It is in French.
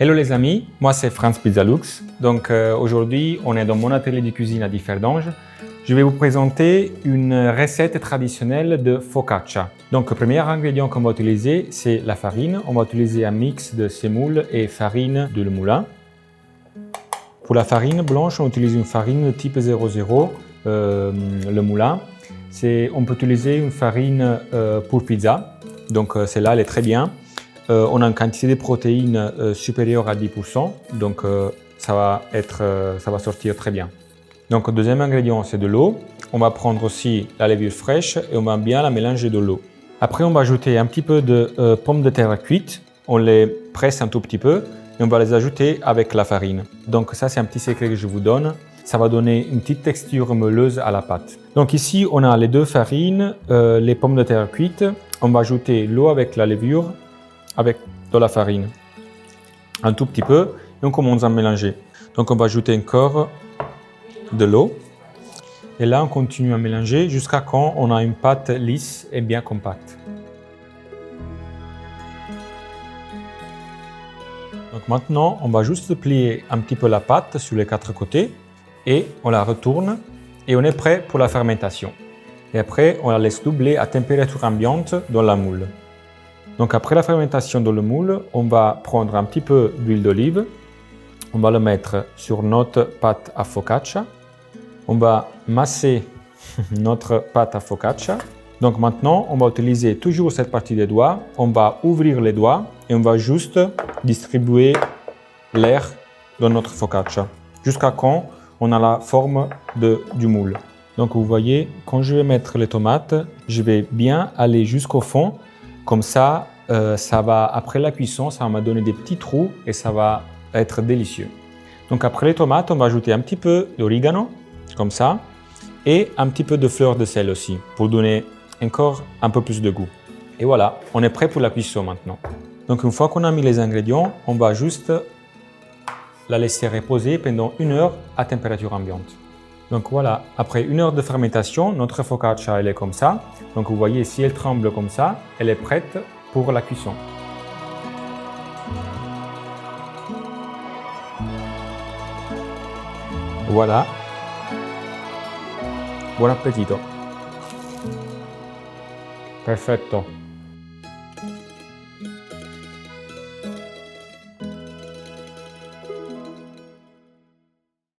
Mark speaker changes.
Speaker 1: Hello les amis, moi c'est Franz Pizzalux. Donc aujourd'hui on est dans mon atelier de cuisine à Differdange. Je vais vous présenter une recette traditionnelle de focaccia. Donc le premier ingrédient qu'on va utiliser c'est la farine. On va utiliser un mix de semoule et farine de moulin. Pour la farine blanche on utilise une farine de type 00, le moulin. On peut utiliser une farine pour pizza, donc celle-là elle est très bien. On a une quantité de protéines supérieure à 10%, donc ça va sortir très bien. Donc le deuxième ingrédient c'est de l'eau. On va prendre aussi la levure fraîche et on va bien la mélanger de l'eau. Après on va ajouter un petit peu de pommes de terre cuites. On les presse un tout petit peu et on va les ajouter avec la farine. Donc ça c'est un petit secret que je vous donne. Ça va donner une petite texture meuleuse à la pâte. Donc ici on a les deux farines, les pommes de terre cuites. On va ajouter l'eau avec la levure, avec de la farine, un tout petit peu, et on commence à mélanger. Donc on va ajouter encore de l'eau, et là on continue à mélanger jusqu'à quand on a une pâte lisse et bien compacte. Donc maintenant on va juste plier un petit peu la pâte sur les quatre côtés, et on la retourne, et on est prêt pour la fermentation. Et après on la laisse doubler à température ambiante dans la moule. Donc après la fermentation dans le moule, on va prendre un petit peu d'huile d'olive, on va le mettre sur notre pâte à focaccia, on va masser notre pâte à focaccia. Donc maintenant, on va utiliser toujours cette partie des doigts, on va ouvrir les doigts et on va juste distribuer l'air dans notre focaccia, jusqu'à quand on a la forme du moule. Donc vous voyez, quand je vais mettre les tomates, je vais bien aller jusqu'au fond. Comme ça, après la cuisson, ça va me donner des petits trous et ça va être délicieux. Donc après les tomates, on va ajouter un petit peu d'origano, comme ça, et un petit peu de fleur de sel aussi, pour donner encore un peu plus de goût. Et voilà, on est prêt pour la cuisson maintenant. Donc une fois qu'on a mis les ingrédients, on va juste la laisser reposer pendant 1 heure à température ambiante. Donc voilà, après 1 heure de fermentation, notre focaccia elle est comme ça. Donc vous voyez, si elle tremble comme ça, elle est prête pour la cuisson. Voilà. Buon appetito. Perfetto.